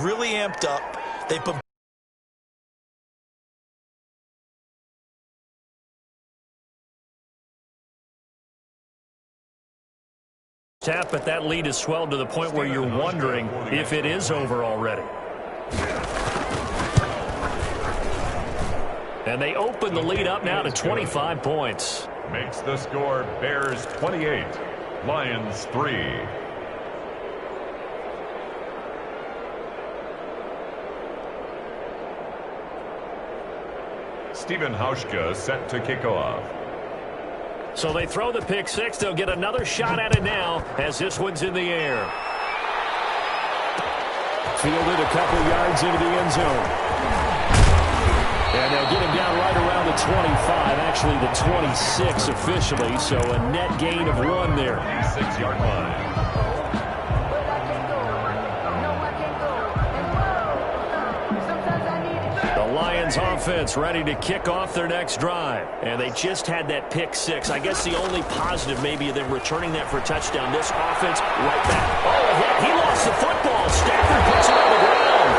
really amped up. They put tap, but that lead has swelled to the point where you're wondering if it is over already. And they open the lead up now to 25 points. Makes the score Bears 28, Lions 3. Steven Hauschka set to kick off. So they throw the pick six. They'll get another shot at it now as this one's in the air. Fielded a couple yards into the end zone. And they'll get him down right around the 25, actually the 26 officially, so a net gain of 1 there. 6-yard line. The Lions offense ready to kick off their next drive. And they just had that pick six. I guess the only positive maybe of them returning that for a touchdown. This offense right back. Oh, a hit. He lost the football. Stafford puts it on the ground.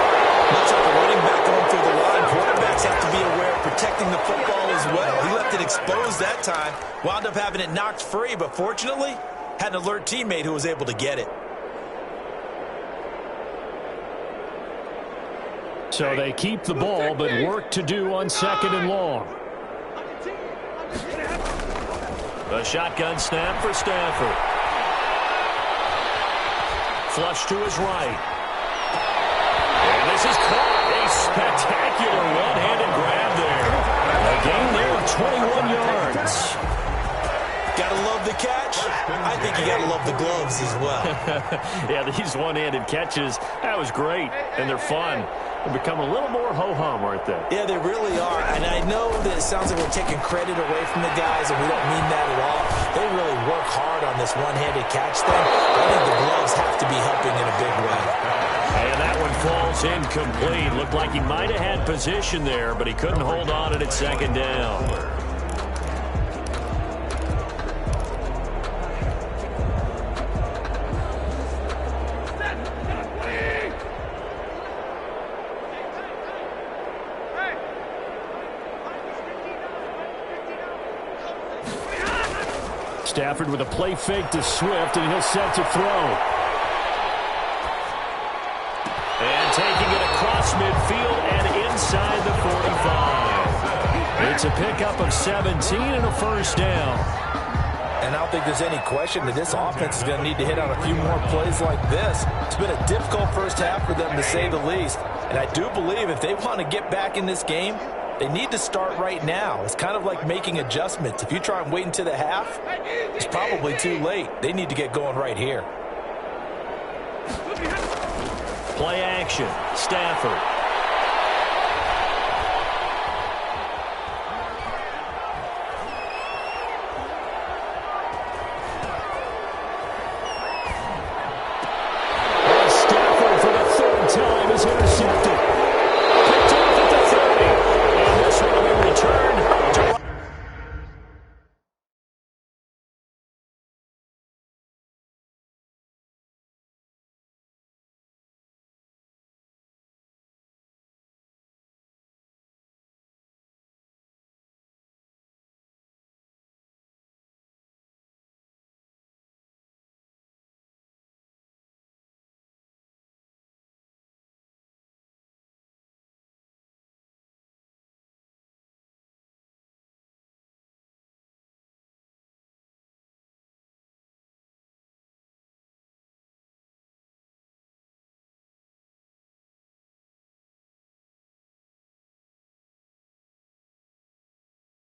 much like a running back going through the line. Quarterbacks have to be aware of protecting the football as well. He left it exposed that time. Wound up having it knocked free, but fortunately, had an alert teammate who was able to get it. So they keep the ball, but work to do on 2nd and long. The shotgun snap for Stafford. Flush to his right. And this is caught. A spectacular one-handed grab there. A gain there of 21 yards. Gotta love the catch. I think you gotta love the gloves as well. Yeah, these one-handed catches, that was great, and they're fun. They become a little more ho-hum, aren't they? Yeah, they really are. And I know that it sounds like we're taking credit away from the guys, and we don't mean that at all. They really work hard on this one-handed catch thing. I think the gloves have to be helping in a big way. And that one falls incomplete. Looked like he might have had position there, but he couldn't hold on it at 2nd down. Stafford with a play fake to Swift, and he'll set to throw. And taking it across midfield and inside the 45. It's a pickup of 17 and a first down. And I don't think there's any question that this offense is going to need to hit on a few more plays like this. It's been a difficult first half for them, to say the least. And I do believe if they want to get back in this game, they need to start right now. It's kind of like making adjustments. If you try and wait until the half, it's probably too late. They need to get going right here. Play action. Stafford. And Stafford for the 3rd time is intercepted. Picked off at the 30. And this one will be returned to...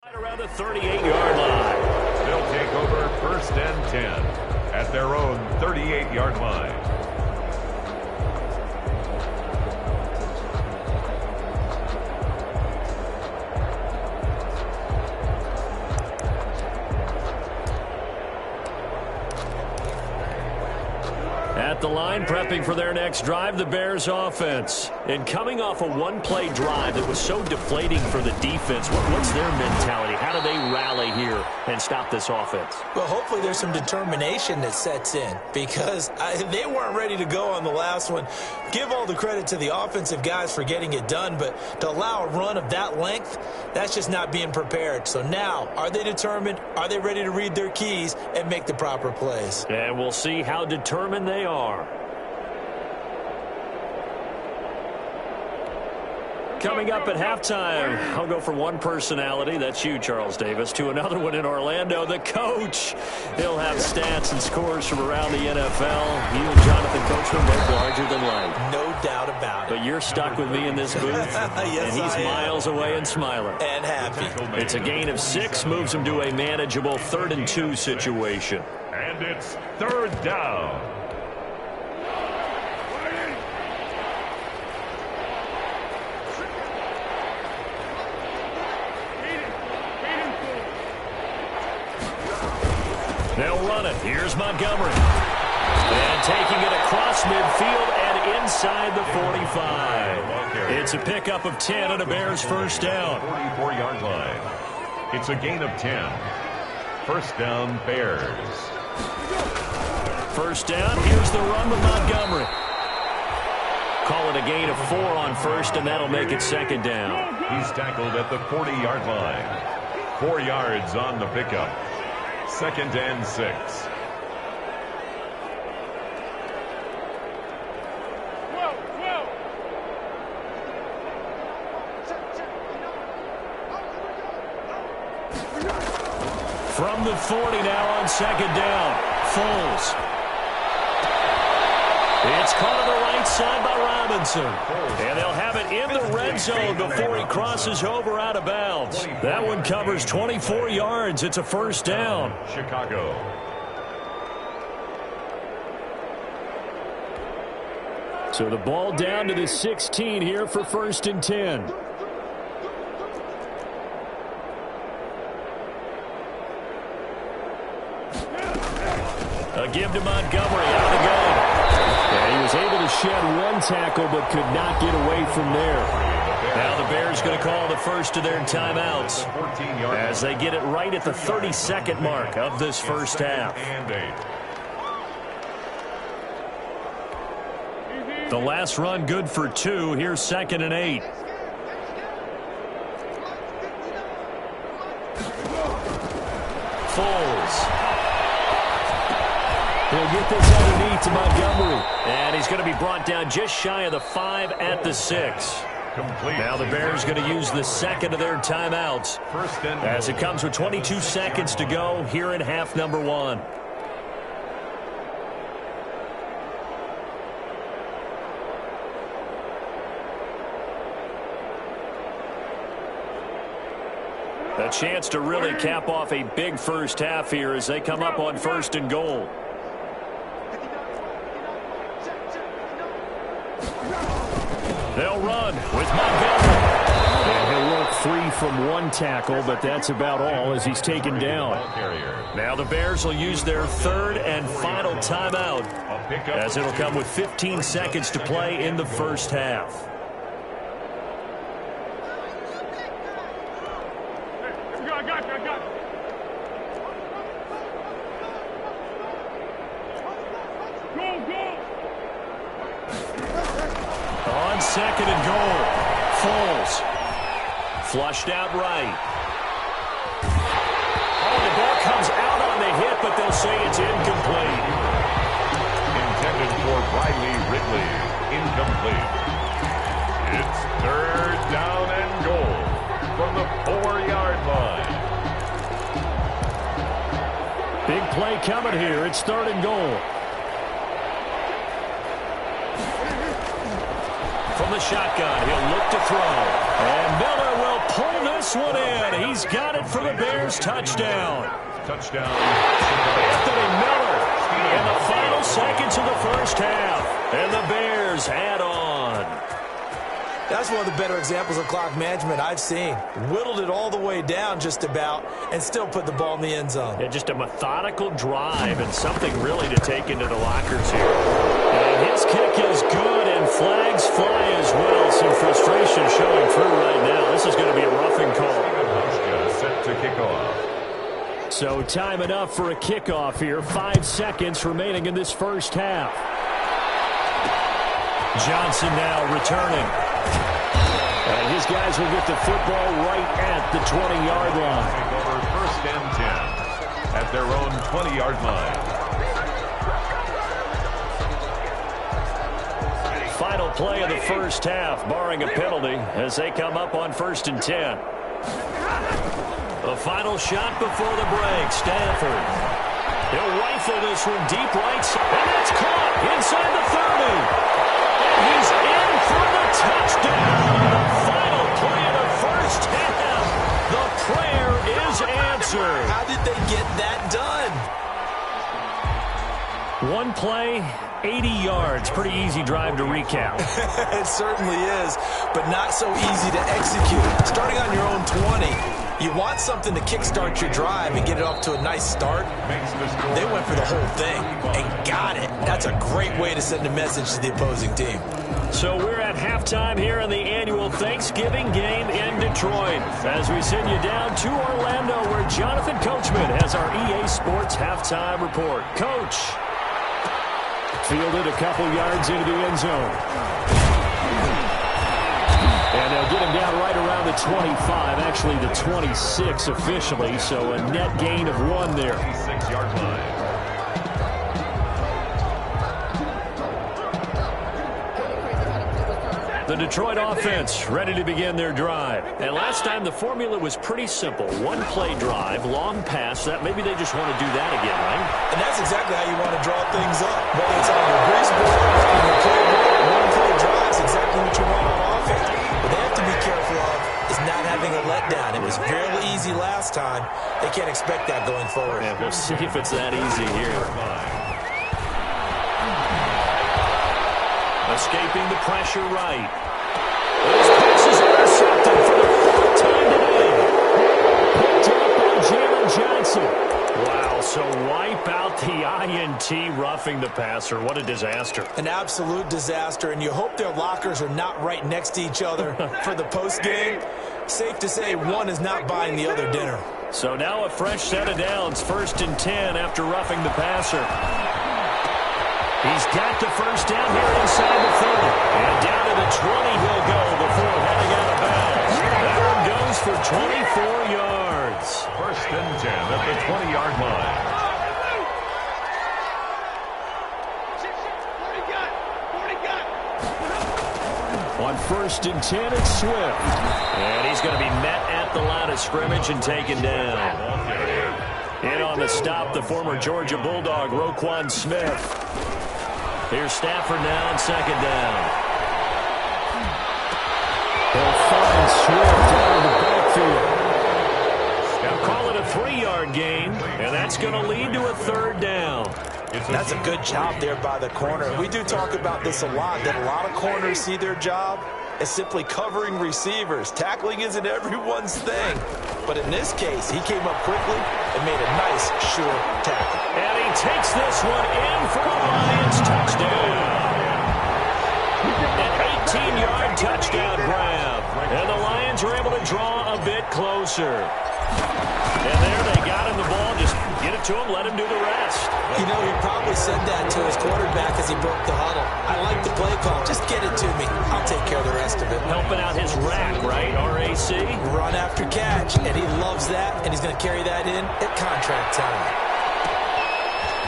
Right around the 38-yard line. They'll take over 1st and 10 at their own 38-yard line. At the line, prepping for their next drive, the Bears offense. And coming off a one-play drive that was so deflating for the defense, what's their mentality? How do they rally here and stop this offense? Well, hopefully there's some determination that sets in because they weren't ready to go on the last one. Give all the credit to the offensive guys for getting it done, but to allow a run of that length, that's just not being prepared. So now, are they determined? Are they ready to read their keys and make the proper plays? And we'll see how determined they are. Coming up at halftime, I'll go from one personality, that's you, Charles Davis, to another one in Orlando, the coach. He'll have stats and scores from around the NFL. You and Jonathan Coachman both larger than life. No doubt about it. But you're stuck with me in this booth, yes, and he's miles away and smiling. And happy. It's a gain of 6, moves him to a manageable 3rd and 2 situation. And it's 3rd down. They'll run it. Here's Montgomery. And taking it across midfield and inside the 45. It's a pickup of 10 and a Bears first down. 44-yard line. It's a gain of 10. First down, Bears. First down. Here's the run with Montgomery. Call it a gain of 4 on first, and that'll make it 2nd down. He's tackled at the 40-yard line. 4 yards on the pickup. 2nd and 6. From the 40 now on 2nd down. Foles. It's caught on the right side by Robinson. And they'll have it in the red zone before he crosses over out of bounds. That one covers 24 yards. It's a first down. Chicago. So the ball down to the 16 here for 1st and 10. A give to Montgomery. Out of gun. And he was able to shed one tackle but could not get away from there. Now the Bears going to call the first of their timeouts as they get it right at the 32nd mark of this first half. The last run good for 2. Here's 2nd and 8. Foles. He'll get this underneath to Montgomery. And he's going to be brought down just shy of the 5 at the 6. Complete. Now the Bears going to use the 2nd of their timeouts as it comes with 22 seconds to go here in half number 1. A chance to really cap off a big first half here as they come up on 1st and goal. They'll run with Montgomery. And he'll work free from one tackle, but that's about all as he's taken down. Now the Bears will use their 3rd and final timeout as it'll come with 15 seconds to play in the first half. On 2nd and goal, Foles. Flushed out right. Oh, the ball comes out on the hit, but they'll say it's incomplete. Intended for Riley Ridley. Incomplete. It's 3rd down and goal from the 4-yard line. Big play coming here. It's 3rd and goal. From the shotgun, he'll look to throw. And Miller will pull this one in. He's got it for the Bears. Touchdown. Touchdown. Anthony Miller in the final seconds of the first half. And the Bears add on. That's one of the better examples of clock management I've seen. Whittled it all the way down just about and still put the ball in the end zone. Yeah, just a methodical drive and something really to take into the lockers here. his kick is good, and flags fly as well. Some frustration showing through right now. This is going to be a roughing call. Set to kick off. So time enough for a kickoff here. 5 seconds remaining in this first half. Johnson now returning. And his guys will get the football right at the 20-yard line. Take over 1st and 10 at their own 20-yard line. Final play of the first half, barring a penalty, as they come up on 1st and 10. The final shot before the break. Stanford. He'll rifle this one deep right side. And that's caught inside the 30. And he's in for the touchdown. The final play of the first half. The prayer is answered. How did they get that done? One play, 80 yards. Pretty easy drive to recap. It certainly is, but not so easy to execute. Starting on your own 20, you want something to kickstart your drive and get it off to a nice start. They went for the whole thing and got it. That's a great way to send a message to the opposing team. So we're at halftime here in the annual Thanksgiving game in Detroit. As we send you down to Orlando, where Jonathan Coachman has our EA Sports halftime report. Coach. Fielded a couple yards into the end zone. And they'll get him down right around the 25, actually the 26 officially, so a net gain of 1 there. 26-yard line. The Detroit offense ready to begin their drive. And last time the formula was pretty simple. One-play drive, long pass. That maybe they just want to do that again, right? And that's exactly how you want to draw things up. Whether it's on your grease board, on your playbook, one-play drive is exactly what you want on offense. What they have to be careful of is not having a letdown. It was fairly easy last time. They can't expect that going forward. Yeah, we'll see if it's that easy here. Escaping the pressure right. This pass is intercepted for the 4th time today. Picked up by Jalen Johnson. Wow, so wipe out the INT roughing the passer. What a disaster. An absolute disaster, and you hope their lockers are not right next to each other for the postgame. Safe to say one is not buying the other dinner. So now a fresh set of downs. 1st and 10 after roughing the passer. He's got the first down here inside the 30. And down to the 20 he'll go before heading out of bounds. That one goes for 24 yards. 1st and 10 at the 20-yard line. On 1st and 10, it's Swift. And he's going to be met at the line of scrimmage and taken down. In on the stop, the former Georgia Bulldog, Roquan Smith. Here's Stafford now on 2nd down. They'll find Swift out of the backfield. Now call it a 3-yard gain, and that's going to lead to a 3rd down. That's a good job there by the corner. We do talk about this a lot, that a lot of corners see their job as simply covering receivers. Tackling isn't everyone's thing. But in this case, he came up quickly and made a nice, sure tackle. And he takes this one in for a Lions touchdown. An 18-yard touchdown grab. And the Lions are able to draw a bit closer. And there they got him the ball. Just get it to him, let him do the rest. You know, he probably said that to his quarterback as he broke the huddle. I like the play call. Just get it to me. I'll take care of the rest of it. Helping out his rack, right? RAC? Run after catch. And he loves that, and he's going to carry that in at contract time.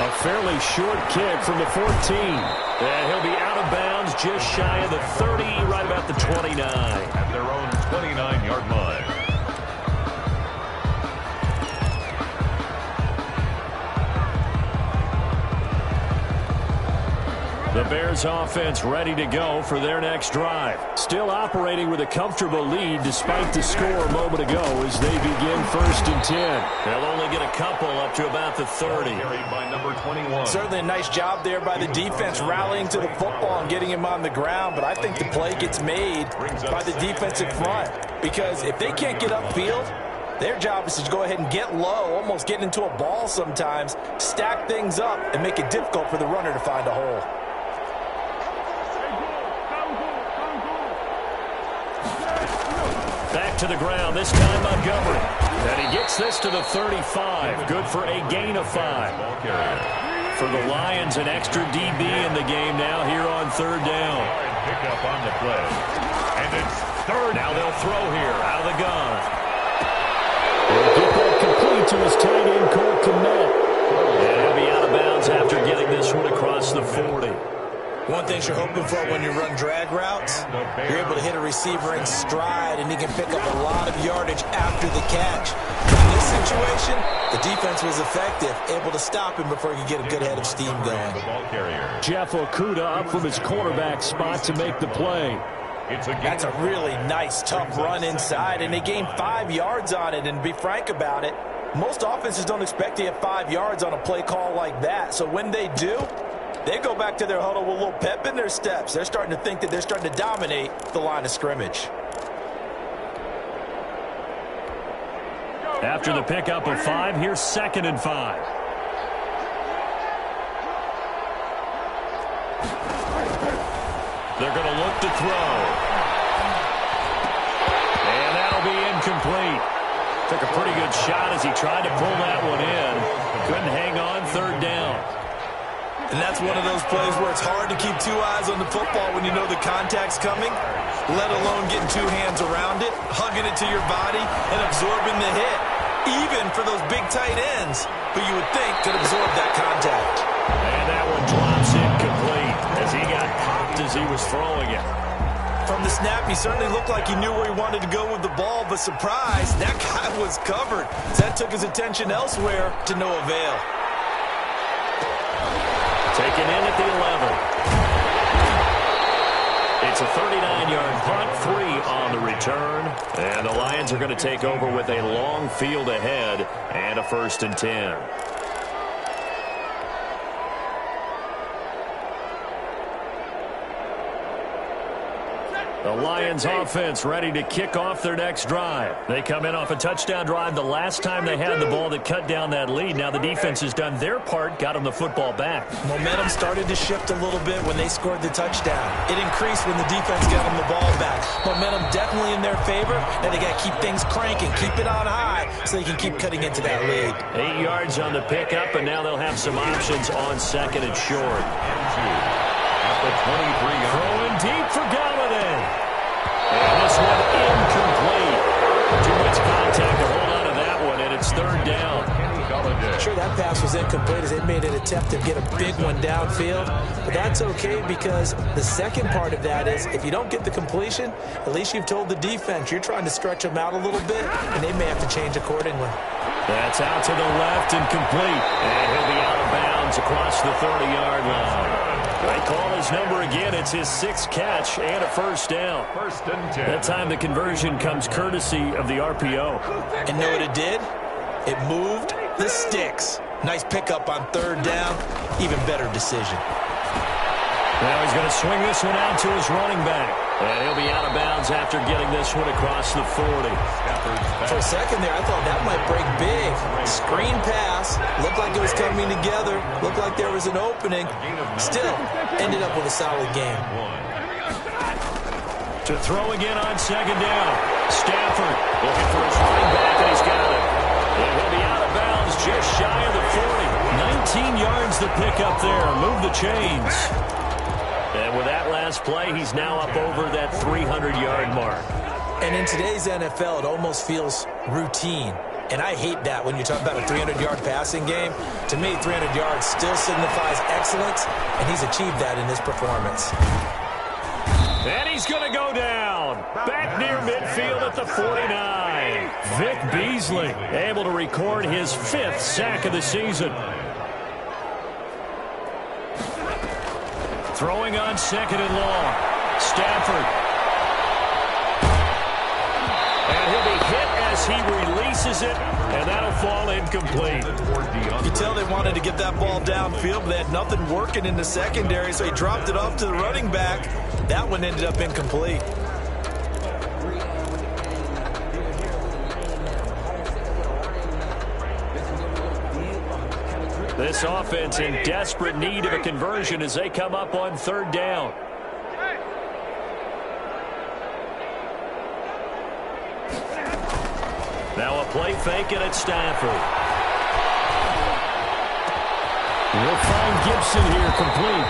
A fairly short kick from the 14. And he'll be out of bounds just shy of the 30, right about the 29. At their own 29-yard line. The Bears offense ready to go for their next drive. Still operating with a comfortable lead despite the score a moment ago as they begin 1st and 10. They'll only get a couple up to about the 30. Carried by number 21. Certainly a nice job there by the defense rallying to the football and getting him on the ground, but I think the play gets made by the defensive front because if they can't get upfield, their job is to go ahead and get low, almost get into a ball sometimes, stack things up, and make it difficult for the runner to find a hole. to the ground, this time Montgomery. And he gets this to the 35. Good for a gain of 5. For the Lions, an extra DB in the game now here on third down. Pick up on the play. And it's third. Now they'll throw here out of the gun. They'll get that complete to his tight end, Cole Kmet. And he'll be out of bounds after getting this one across the 40. One thing you're hoping for when you run drag routes, you're able to hit a receiver in stride, and he can pick up a lot of yardage after the catch. In this situation, the defense was effective, able to stop him before he could get a good head of steam going. Jeff Okudah up from his quarterback spot to make the play. That's a really nice, tough run inside, and they gained 5 yards on it. And to be frank about it, most offenses don't expect to get 5 yards on a play call like that. So when they do, they go back to their huddle with a little pep in their steps. They're starting to think that they're starting to dominate the line of scrimmage. After the pickup of 5, here's 2nd and 5. They're going to look to throw. And that'll be incomplete. Took a pretty good shot as he tried to pull that one in. Couldn't hang on, third down. And that's one of those plays where it's hard to keep 2 eyes on the football when you know the contact's coming, let alone getting 2 hands around it, hugging it to your body, and absorbing the hit. Even for those big tight ends, who you would think could absorb that contact. And that one drops incomplete as he got popped as he was throwing it. From the snap, he certainly looked like he knew where he wanted to go with the ball, but surprise, that guy was covered. That took his attention elsewhere to no avail. Taken in at the 11. It's a 39-yard punt, 3 on the return. And the Lions are going to take over with a long field ahead and a 1st and 10. The Lions offense ready to kick off their next drive. They come in off a touchdown drive the last time they had the ball that cut down that lead. Now the defense has done their part, got them the football back. Momentum started to shift a little bit when they scored the touchdown. It increased when the defense got them the ball back. Momentum definitely in their favor, and they got to keep things cranking, keep it on high so they can keep cutting into that lead. 8 yards on the pickup, and now they'll have some options on 2nd and short. At the 23-yard. Throwing deep for Galladay. And this one incomplete. Too much contact to hold on to that one, and it's 3rd down. Sure, that pass was incomplete as they made an attempt to get a big one downfield. But that's okay because the second part of that is if you don't get the completion, at least you've told the defense you're trying to stretch them out a little bit, and they may have to change accordingly. That's out to the left and complete. And he'll be out of bounds across the 30-yard line. They call his number again. It's his 6th catch and a 1st down. 1st and 10. That time the conversion comes courtesy of the RPO. And know what it did? It moved the sticks. Nice pickup on 3rd down. Even better decision. Now he's going to swing this one out to his running back. And he'll be out of bounds after getting this one across the 40. For a second there, I thought that might break big. Screen pass. Looked like it was coming together. Looked like there was an opening. Still, ended up with a solid game. To throw again on 2nd down. Stafford looking for his running back, and he's got it. And he'll be out of bounds just shy of the 40. 19 yards to pick up there. Move the chains. And with that last play, he's now up over that 300-yard mark. And in today's NFL, it almost feels routine. And I hate that when you talk about a 300-yard passing game. To me, 300 yards still signifies excellence, and he's achieved that in this performance. And he's going to go down. Back near midfield at the 49. Vic Beasley able to record his 5th sack of the season. Throwing on 2nd and long. Stafford. And he'll be hit as he releases it, and that'll fall incomplete. You tell they wanted to get that ball downfield, but they had nothing working in the secondary, so he dropped it off to the running back. That one ended up incomplete. This offense in desperate need of a conversion as they come up on 3rd down. Now a play fake, and it's Stafford. We'll find Gibson here complete.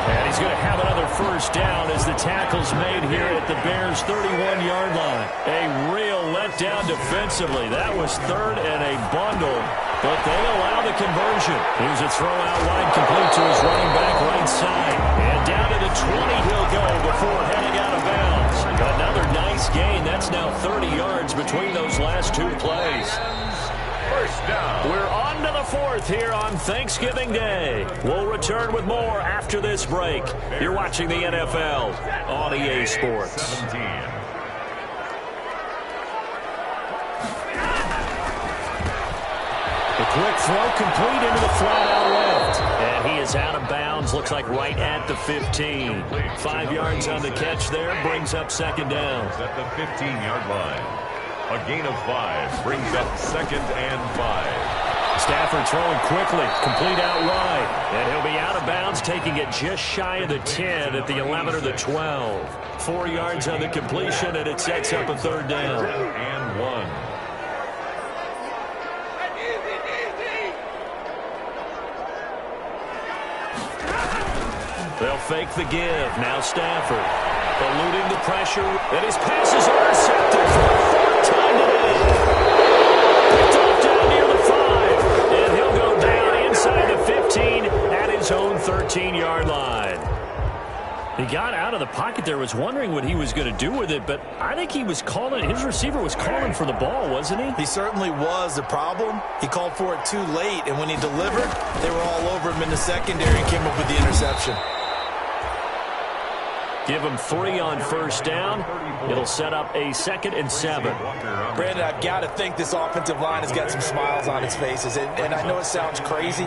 And he's going to have another first down as the tackle's made here at the Bears' 31-yard line. A real letdown defensively. That was third and a bundle, but they allow the conversion. Here's a throw out wide, complete to his running back right side. And down to the 20 he'll go before heading out of bounds. Another nice gain. That's now 30 yards between those last two plays. First down. We're on to the fourth here on Thanksgiving Day. We'll return with more after this break. You're watching the NFL on EA Sports. 17. The quick throw complete into the flat out left. And he is out of bounds, looks like right at the 15. 5 yards on the catch there, brings up second down. At the 15-yard line. A gain of 5 brings up second and 5. Stafford throwing quickly, complete out wide. And he'll be out of bounds, taking it just shy of the 10 at the 11 or the 12. 4 yards on the completion, and it sets up a third down. And 1. They'll fake the give. Now Stafford eluding the pressure, and his pass is intercepted for the fourth time today. Picked off down near the 5, and he'll go down inside the 15 at his own 13-yard line. He got out of the pocket there, was wondering what he was going to do with it, but I think he was calling, his receiver was calling for the ball, wasn't he? He certainly was. The problem, he called for it too late, and when he delivered, they were all over him in the secondary and came up with the interception. Give him 3 on first down. It'll set up a 2nd and 7. Brandon, I've got to think this offensive line has got some smiles on its faces. And I know it sounds crazy,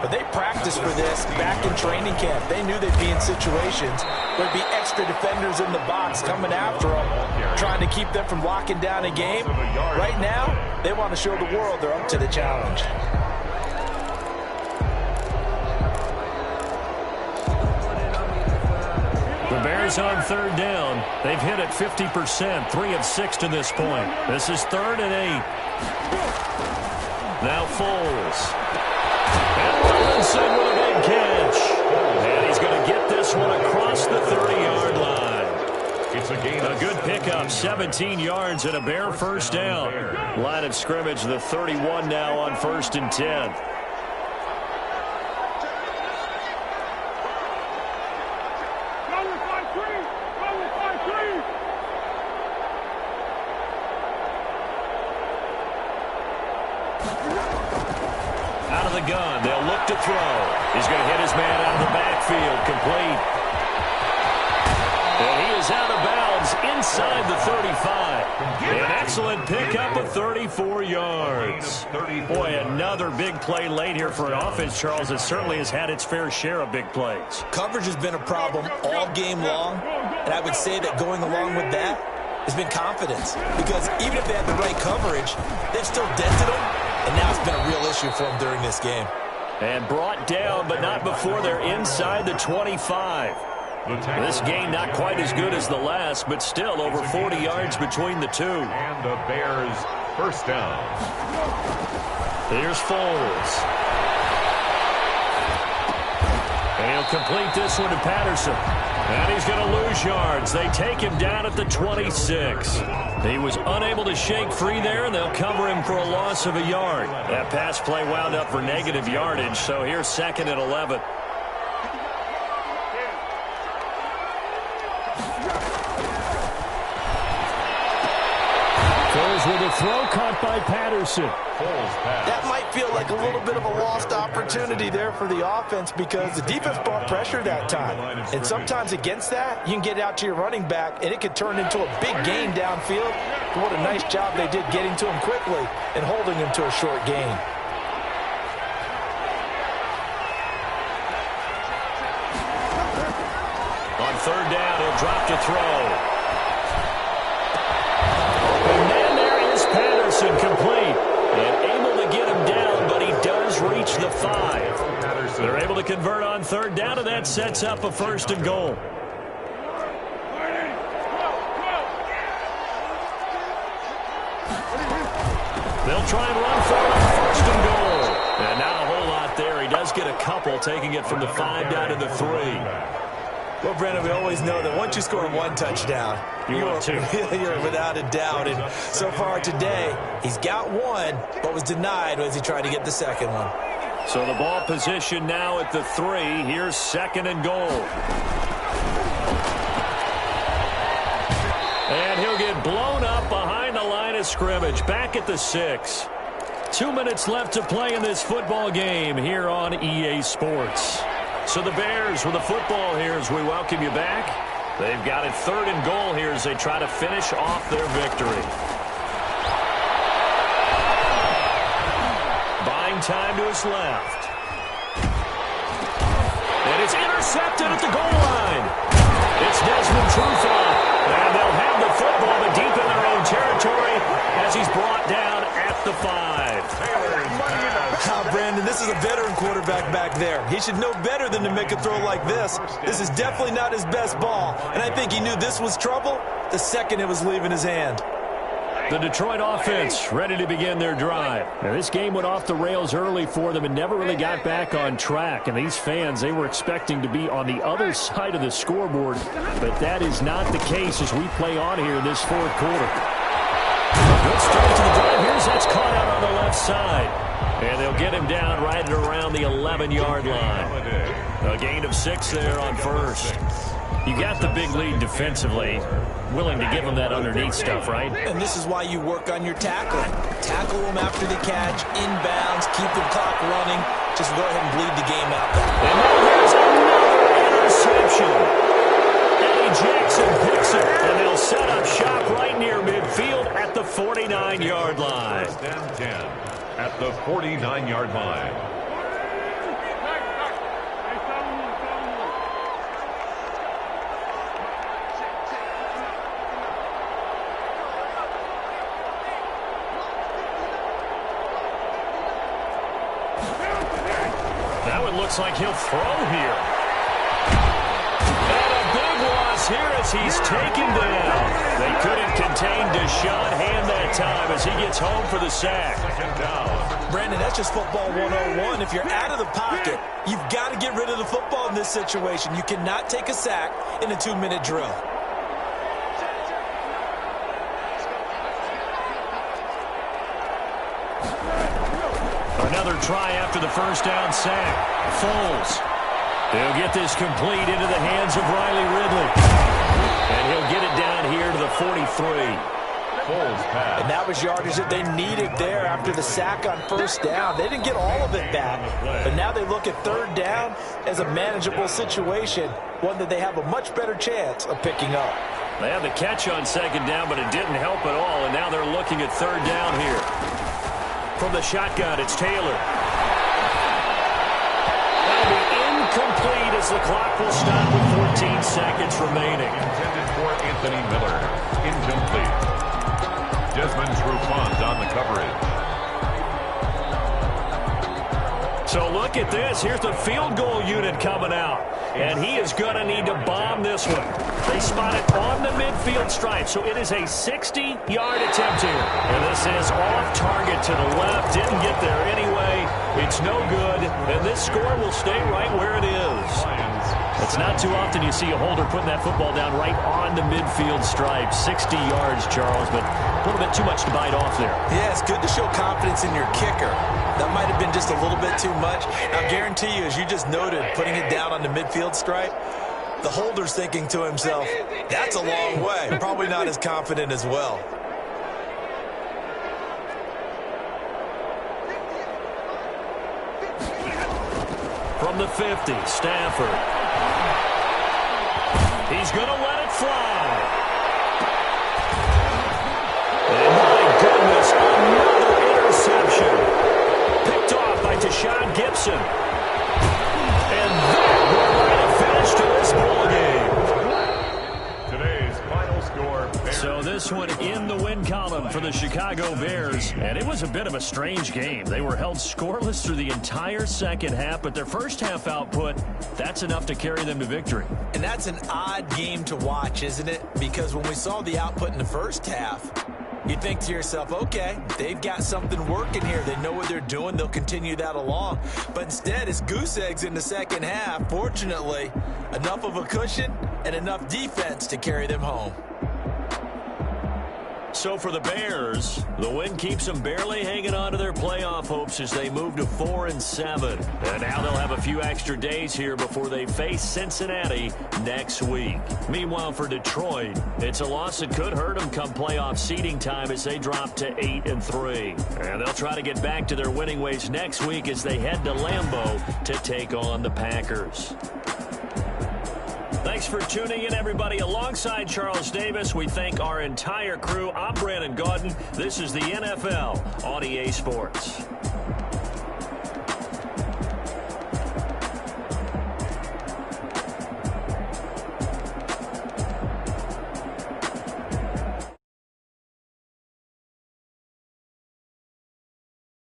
but they practiced for this back in training camp. They knew they'd be in situations where there'd be extra defenders in the box coming after them, trying to keep them from locking down a game. Right now, they want to show the world they're up to the challenge. The Bears on third down. They've hit it 50%, 3 of 6 to this point. This is 3rd and 8. Now Foles. And Robinson with a big catch. And he's going to get this one across the 30-yard line. It's a gain. A good pickup, 17 yards and a Bear first down. Line of scrimmage, the 31 now on 1st and 10. Out of the gun, they'll look to throw. He's going to hit his man out of the backfield, complete. And he is out of bounds inside the 35. An excellent pickup of 34 yards. Boy, another big play late here for an offense, Charles, that certainly has had its fair share of big plays. Coverage has been a problem all game long, and I would say that going along with that has been confidence. Because even if they had the right coverage, they've still dented them, and now it's been a real issue for them during this game. And brought down, but not before they're inside the 25. This game not quite as good as the last, but still over 40 yards between the two. And the Bears first down. Here's Foles. And he'll complete this one to Patterson. And he's going to lose yards. They take him down at the 26. He was unable to shake free there, and they'll cover him for a loss of a yard. That pass play wound up for negative yardage, so here's 2nd and 11. Foles with a throw caught by Patterson. That might feel like a little bit of a lost opportunity there for the offense because the defense brought pressure that time. And sometimes against that, you can get out to your running back, and it could turn into a big gain downfield. But what a nice job they did getting to him quickly and holding him to a short gain. On third down, he'll drop to throw. And then there is Patterson, complete. And able to get him down, but he does reach the 5. They're able to convert on third down, and that sets up a 1st and goal. They'll try and run for it on first and goal. And not a whole lot there. He does get a couple, taking it from the 5 down to the 3. Well, Brandon, we always know that once you score one touchdown, you're without a doubt. And so far today, he's got one, but was denied as he tried to get the second one. So the ball position now at the 3. Here's second and goal. And he'll get blown up behind the line of scrimmage, back at the 6. 2 minutes left to play in this football game here on EA Sports. So the Bears with the football here as we welcome you back. They've got it third and goal here as they try to finish off their victory. Buying time to his left. And it's intercepted at the goal line. It's Desmond Trufant. And they'll have the football, but deep in their own territory as he's brought down at the 5. Brandon, this is a veteran quarterback back there. He should know better than to make a throw like this. This is definitely not his best ball, and I think he knew this was trouble the second it was leaving his hand. The Detroit offense ready to begin their drive. Now, this game went off the rails early for them and never really got back on track. And these fans, they were expecting to be on the other side of the scoreboard, but that is not the case as we play on here in this fourth quarter. Good start to the drive. Here's that's caught out on the left side. And they'll get him down right at around the 11-yard line. A gain of 6 there on first. You got the big lead defensively. Willing to give them that underneath stuff, right? And this is why you work on your tackling. Tackle them after the catch, inbounds, keep the clock running. Just go ahead and bleed the game out that way. And now there's another interception. Eddie Jackson picks it, and they'll set up shop right near midfield at the 49-yard line. First and 10 at the 49-yard line. That one looks like he'll throw here. And a big loss here as he's taken down. They couldn't contain Deshaun Hand that time as he gets home for the sack. Second down. Brandon, that's just football 101. If you're out of the pocket, you've got to get rid of the football in this situation. You cannot take a sack in a 2-minute drill. Another try after the first down sack. Foles. He'll get this complete into the hands of Riley Ridley. And he'll get it down here to the 43. Foles pass. And that was yardage that they needed there after the sack on first down. They didn't get all of it back, but now they look at third down as a manageable situation, one that they have a much better chance of picking up. They had the catch on second down, but it didn't help at all, and now they're looking at third down here. From the shotgun, it's Taylor. That'll be incomplete as the clock will stop with 14 seconds remaining. Intended for Anthony Miller. Incomplete. Desmond Trufant on the coverage. So look at this. Here's the field goal unit coming out. And he is going to need to bomb this one. They spot it on the midfield stripe. So it is a 60-yard attempt here. And this is off target to the left. Didn't get there anyway. It's no good. And this score will stay right where it is. It's not too often you see a holder putting that football down right on the midfield stripe. 60 yards, Charles, but a little bit too much to bite off there. Yeah, it's good to show confidence in your kicker. That might have been just a little bit too much. I guarantee you, as you just noted, putting it down on the midfield stripe, the holder's thinking to himself, that's a long way. Probably not as confident as well. From the 50, Stafford. He's going to let it fly. And my goodness, another interception. Picked off by Deshaun Gibson. And that will write a finish to this ball game. Today's final score. So this one in the win column for the Chicago Bears. And it was a bit of a strange game. They were held scoreless through the entire second half, but their first half output, that's enough to carry them to victory. And that's an odd game to watch, isn't it? Because when we saw the output in the first half, You think to yourself, okay, they've got something working here. They know what they're doing. They'll continue that along. But instead, it's goose eggs in the second half. Fortunately, enough of a cushion and enough defense to carry them home. So for the Bears, the win keeps them barely hanging on to their playoff hopes as they move to 4-7. And now they'll have a few extra days here before they face Cincinnati next week. Meanwhile, for Detroit, it's a loss that could hurt them come playoff seeding time as they drop to 8-3. And they'll try to get back to their winning ways next week as they head to Lambeau to take on the Packers. Thanks for tuning in, everybody. Alongside Charles Davis, we thank our entire crew. I'm Brandon Gaudin. This is the NFL on EA Sports.